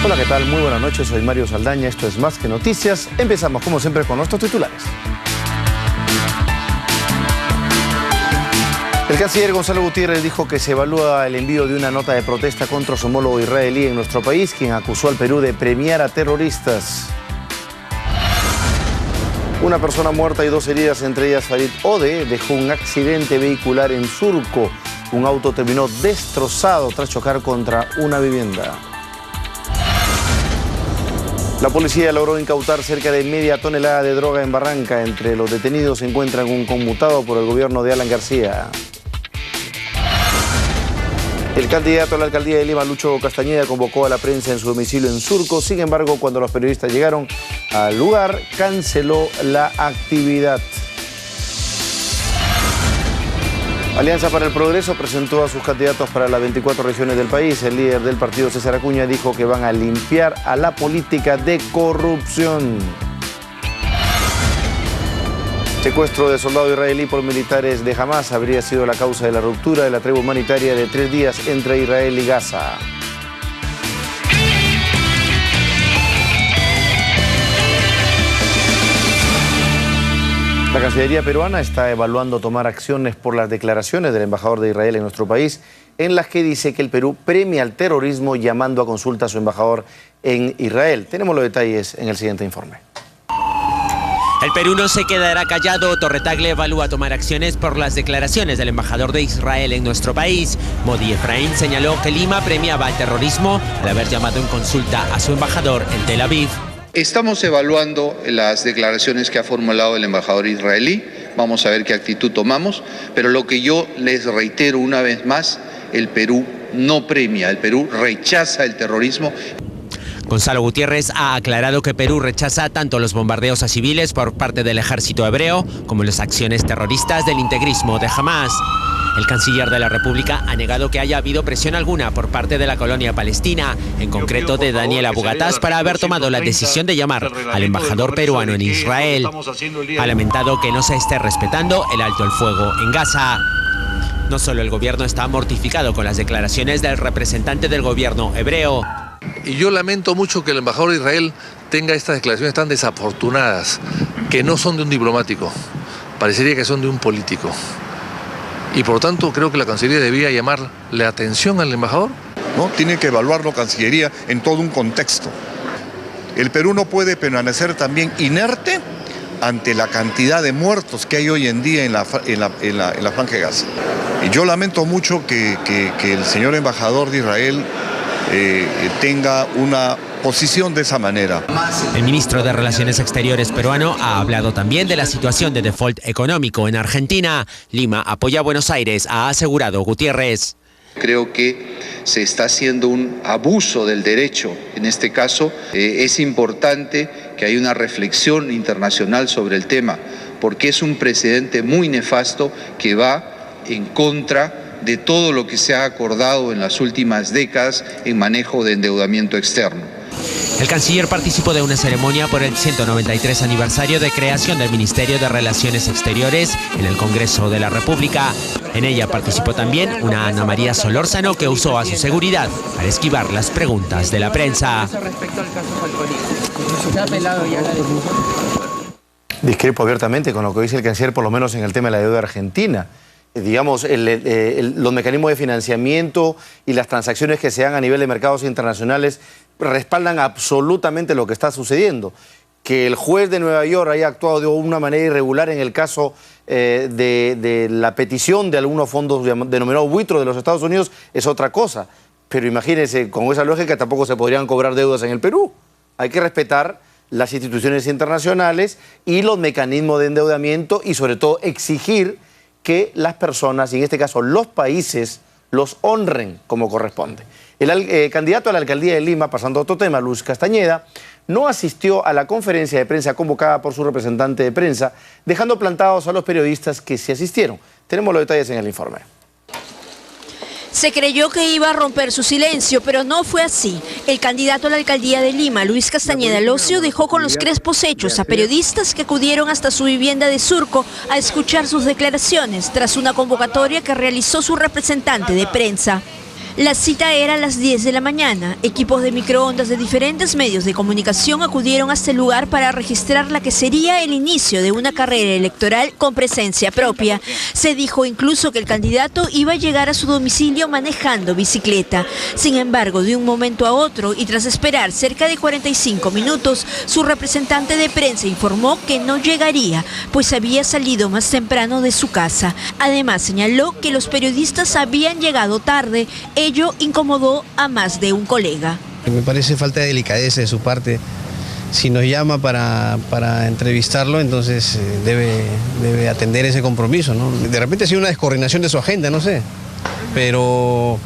Hola, ¿qué tal? Muy buenas noches, soy Mario Saldaña, esto es Más que Noticias. Empezamos como siempre con nuestros titulares. El canciller Gonzalo Gutiérrez dijo que se evalúa el envío de una nota de protesta contra su homólogo israelí en nuestro país, quien acusó al Perú de premiar a terroristas. Una persona muerta y 2 heridas, entre ellas Farid Ode, dejó un accidente vehicular en Surco. Un auto terminó destrozado tras chocar contra una vivienda. La policía logró incautar cerca de media tonelada de droga en Barranca. Entre los detenidos se encuentran un conmutado por el gobierno de Alan García. El candidato a la alcaldía de Lima, Lucho Castañeda, convocó a la prensa en su domicilio en Surco. Sin embargo, cuando los periodistas llegaron al lugar, canceló la actividad. Alianza para el Progreso presentó a sus candidatos para las 24 regiones del país. El líder del partido, César Acuña, dijo que van a limpiar a la política de corrupción. Secuestro de soldado israelí por militares de Hamas habría sido la causa de la ruptura de la tregua humanitaria de 3 días entre Israel y Gaza. La Cancillería peruana está evaluando tomar acciones por las declaraciones del embajador de Israel en nuestro país, en las que dice que el Perú premia al terrorismo llamando a consulta a su embajador en Israel. Tenemos los detalles en el siguiente informe. El Perú no se quedará callado. Torretagle evalúa tomar acciones por las declaraciones del embajador de Israel en nuestro país. Modi Efraín señaló que Lima premiaba al terrorismo al haber llamado en consulta a su embajador en Tel Aviv. Estamos evaluando las declaraciones que ha formulado el embajador israelí. Vamos a ver qué actitud tomamos. Pero lo que yo les reitero una vez más, el Perú no premia, el Perú rechaza el terrorismo. Gonzalo Gutiérrez ha aclarado que Perú rechaza tanto los bombardeos a civiles por parte del ejército hebreo como las acciones terroristas del integrismo de Hamas. El canciller de la República ha negado que haya habido presión alguna por parte de la colonia palestina, en concreto de Daniel Abu Gataz, para haber tomado la decisión de llamar al embajador peruano en Israel. Ha lamentado que no se esté respetando el alto el fuego en Gaza. No solo el gobierno está mortificado con las declaraciones del representante del gobierno hebreo. Y yo lamento mucho que el embajador de Israel tenga estas declaraciones tan desafortunadas, que no son de un diplomático, parecería que son de un político. Y por lo tanto creo que la Cancillería debía llamarle la atención al embajador. ¿No? Tiene que evaluarlo Cancillería en todo un contexto. El Perú no puede permanecer también inerte ante la cantidad de muertos que hay hoy en día en la Franja de Gaza. Y yo lamento mucho que el señor embajador de Israel tenga una posición de esa manera. El ministro de Relaciones Exteriores peruano ha hablado también de la situación de default económico en Argentina. Lima apoya a Buenos Aires, ha asegurado Gutiérrez. Creo que se está haciendo un abuso del derecho. En este caso, es importante que haya una reflexión internacional sobre el tema, porque es un precedente muy nefasto que va en contra de todo lo que se ha acordado en las últimas décadas en manejo de endeudamiento externo. El canciller participó de una ceremonia por el 193 aniversario de creación del Ministerio de Relaciones Exteriores en el Congreso de la República. En ella participó también una Ana María Solórzano, que usó a su seguridad para esquivar las preguntas de la prensa. Discrepo abiertamente con lo que dice el canciller, por lo menos en el tema de la deuda argentina. Digamos, los mecanismos de financiamiento y las transacciones que se dan a nivel de mercados internacionales respaldan absolutamente lo que está sucediendo. Que el juez de Nueva York haya actuado de una manera irregular en el caso de la petición de algunos fondos denominados buitros de los Estados Unidos es otra cosa. Pero imagínense, con esa lógica tampoco se podrían cobrar deudas en el Perú. Hay que respetar las instituciones internacionales y los mecanismos de endeudamiento y sobre todo exigir que las personas, y en este caso los países, los honren como corresponde. El candidato a la alcaldía de Lima, pasando a otro tema, Luis Castañeda, no asistió a la conferencia de prensa convocada por su representante de prensa, dejando plantados a los periodistas que sí asistieron. Tenemos los detalles en el informe. Se creyó que iba a romper su silencio, pero no fue así. El candidato a la alcaldía de Lima, Luis Castañeda Locio, dejó con los crespos hechos a periodistas que acudieron hasta su vivienda de Surco a escuchar sus declaraciones tras una convocatoria que realizó su representante de prensa. La cita era a las 10 de la mañana. Equipos de microondas de diferentes medios de comunicación acudieron hasta el lugar para registrar la que sería el inicio de una carrera electoral con presencia propia. Se dijo incluso que el candidato iba a llegar a su domicilio manejando bicicleta. Sin embargo, de un momento a otro y tras esperar cerca de 45 minutos, su representante de prensa informó que no llegaría, pues había salido más temprano de su casa. Además, señaló que los periodistas habían llegado tarde. Ello incomodó a más de un colega. Me parece falta de delicadeza de su parte. Si nos llama para entrevistarlo, entonces debe atender ese compromiso, ¿no? De repente ha sido una descoordinación de su agenda, no sé. Pero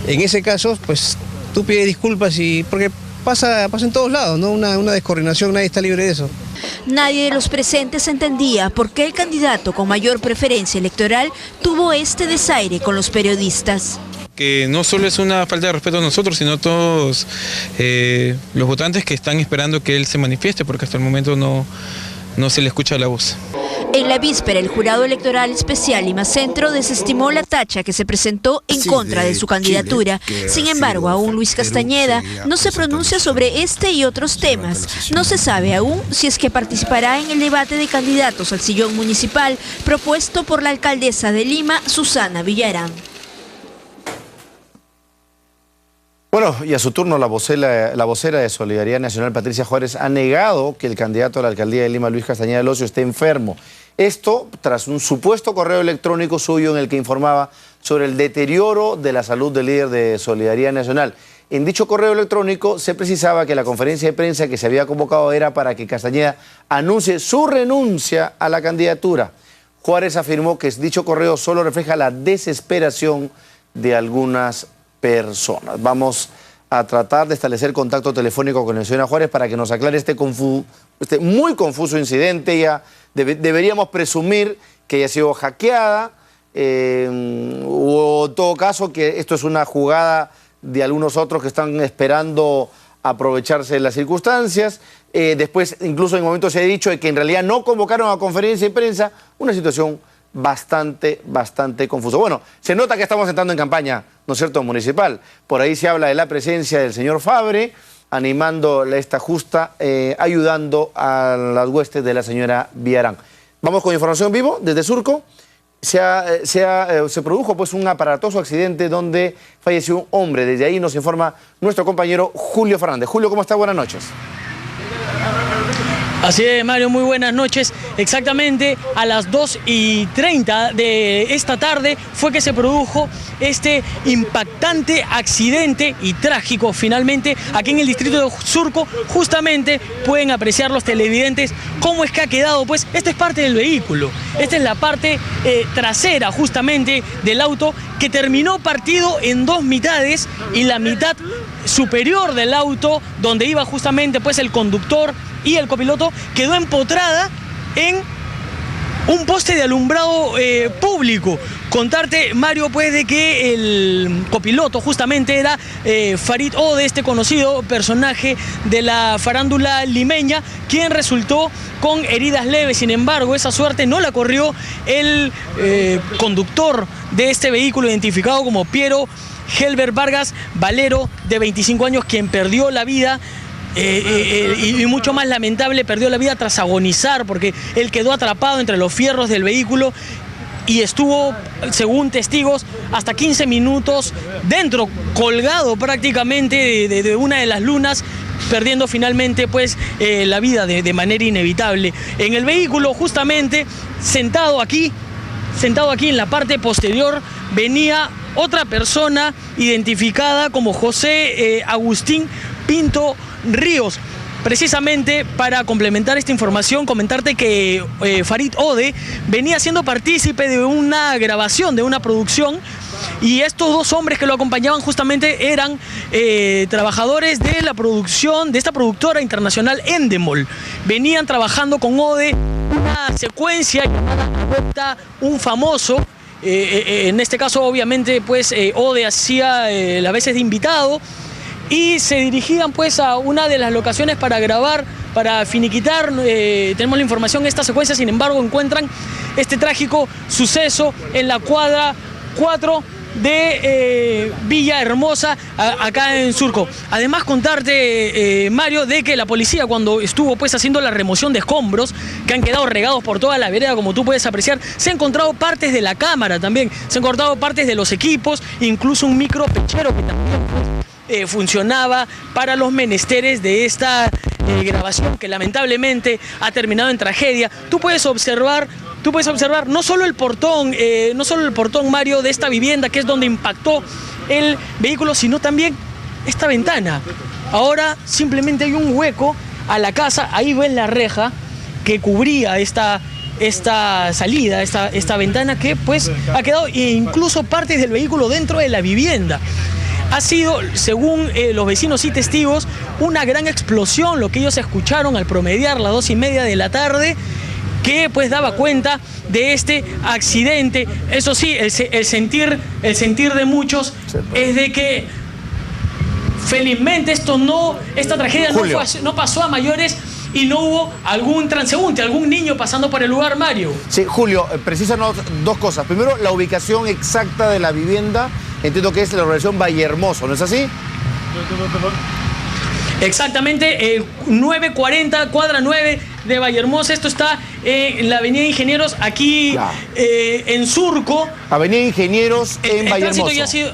en ese caso, pues tú pides disculpas porque pasa en todos lados, ¿no? Una descoordinación, nadie está libre de eso. Nadie de los presentes entendía por qué el candidato con mayor preferencia electoral tuvo este desaire con los periodistas. Que no solo es una falta de respeto a nosotros, sino a todos los votantes que están esperando que él se manifieste, porque hasta el momento no se le escucha la voz. En la víspera, el Jurado Electoral Especial Lima Centro desestimó la tacha que se presentó en contra de su candidatura. Sin embargo, aún Luis Castañeda no se pronuncia sobre este y otros temas. No se sabe aún si es que participará en el debate de candidatos al sillón municipal propuesto por la alcaldesa de Lima, Susana Villarán. Bueno, y a su turno la vocera de Solidaridad Nacional, Patricia Juárez, ha negado que el candidato a la alcaldía de Lima, Luis Castañeda del Ocio, esté enfermo. Esto tras un supuesto correo electrónico suyo en el que informaba sobre el deterioro de la salud del líder de Solidaridad Nacional. En dicho correo electrónico se precisaba que la conferencia de prensa que se había convocado era para que Castañeda anuncie su renuncia a la candidatura. Juárez afirmó que dicho correo solo refleja la desesperación de algunas personas. Vamos a tratar de establecer contacto telefónico con la señora Juárez para que nos aclare este muy confuso incidente. Ya deberíamos presumir que haya sido hackeada o en todo caso que esto es una jugada de algunos otros que están esperando aprovecharse de las circunstancias. Después incluso en momentos se ha dicho de que en realidad no convocaron a conferencia de prensa, una situación bastante confusa. Bueno, se nota que estamos entrando en campaña, ¿no es cierto?, municipal. Por ahí se habla de la presencia del señor Fabre, animando esta justa, ayudando a las huestes de la señora Villarán. Vamos con información vivo desde Surco. Se produjo pues un aparatoso accidente donde falleció un hombre. Desde ahí nos informa nuestro compañero Julio Fernández. Julio, ¿cómo está? Buenas noches. Así es, Mario, muy buenas noches. Exactamente a las 2:30 de esta tarde fue que se produjo este impactante accidente y trágico finalmente aquí en el distrito de Surco. Justamente pueden apreciar los televidentes cómo es que ha quedado, pues esta es parte del vehículo. Esta es la parte trasera justamente del auto que terminó partido en dos mitades y la mitad superior del auto donde iba justamente pues el conductor y el copiloto quedó empotrada en un poste de alumbrado público. Contarte, Mario, pues de que el copiloto justamente era Farid Ode, este conocido personaje de la farándula limeña, quien resultó con heridas leves. Sin embargo, esa suerte no la corrió el conductor de este vehículo, identificado como Piero Helber Vargas Valero, de 25 años, quien perdió la vida. Y mucho más lamentable, perdió la vida tras agonizar porque él quedó atrapado entre los fierros del vehículo y estuvo, según testigos, hasta 15 minutos dentro, colgado prácticamente de una de las lunas, perdiendo finalmente pues la vida de manera inevitable. En el vehículo, justamente sentado aquí en la parte posterior, venía otra persona identificada como José Agustín Pinto Ríos. Precisamente para complementar esta información, comentarte que Farid Ode venía siendo partícipe de una grabación, de una producción, y estos dos hombres que lo acompañaban justamente eran trabajadores de la producción, de esta productora internacional Endemol. Venían trabajando con Ode una secuencia llamada Adopta un Famoso. En este caso, obviamente, pues Ode hacía las veces de invitado, y se dirigían pues a una de las locaciones para grabar, para finiquitar. Tenemos la información de esta secuencia. Sin embargo, encuentran este trágico suceso en la cuadra 4 de Villahermosa, acá en Surco. Además, contarte, Mario, de que la policía, cuando estuvo pues haciendo la remoción de escombros que han quedado regados por toda la vereda, como tú puedes apreciar, se han encontrado partes de la cámara también, se han encontrado partes de los equipos, incluso un micro pechero que también funcionaba para los menesteres de esta grabación, que lamentablemente ha terminado en tragedia. Tú puedes observar no solo el portón, Mario, de esta vivienda, que es donde impactó el vehículo, sino también esta ventana. Ahora simplemente hay un hueco a la casa, ahí ves la reja que cubría esta salida, esta ventana, que pues ha quedado, e incluso partes del vehículo dentro de la vivienda. Ha sido, según los vecinos y testigos, una gran explosión lo que ellos escucharon al promediar las 2:30 de la tarde, que pues daba cuenta de este accidente. Eso sí, el sentir de muchos es de que felizmente esta tragedia no pasó a mayores y no hubo algún transeúnte, algún niño pasando por el lugar, Mario. Sí, Julio, precísanos dos cosas. Primero, la ubicación exacta de la vivienda. Entiendo que es la urbanización Vallehermoso, ¿no es así? Exactamente, 940, cuadra 9 de Vallehermoso. Esto está en la avenida Ingenieros, aquí en Surco. Avenida Ingenieros en Vallehermoso. Ya ha sido...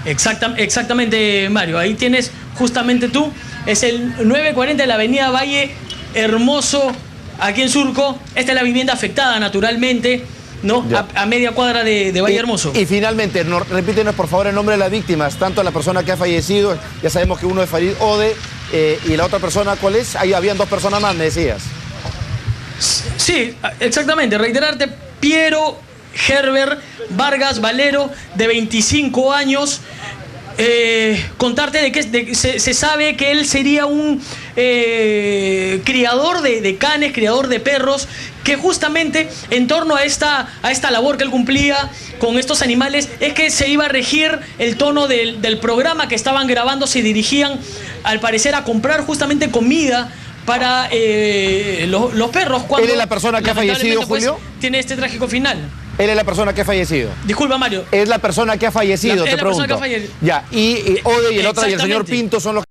Exactamente, Mario, ahí tienes justamente tú. Es el 940 de la avenida Vallehermoso, aquí en Surco. Esta es la vivienda afectada, naturalmente, ¿no? A media cuadra de Vallehermoso. Y finalmente, repítenos por favor el nombre de las víctimas, tanto a la persona que ha fallecido, ya sabemos que uno es Farid Ode, y la otra persona, ¿cuál es? Ahí habían dos personas más, me decías. Sí, exactamente, reiterarte, Piero Herbert Vargas Valero, de 25 años, contarte de que se sabe que él sería un criador de canes, criador de perros, que justamente en torno a esta labor que él cumplía con estos animales es que se iba a regir el tono del programa que estaban grabando. Se dirigían, al parecer, a comprar justamente comida para los perros. Cuando, ¿él es la persona que ha fallecido, Julio? Pues, tiene este trágico final. Él es la persona que ha fallecido. Disculpa, Mario. Es la persona que ha fallecido, te pregunto. Persona que ha fallecido. Ya, y Ode y el otro y el señor Pinto son los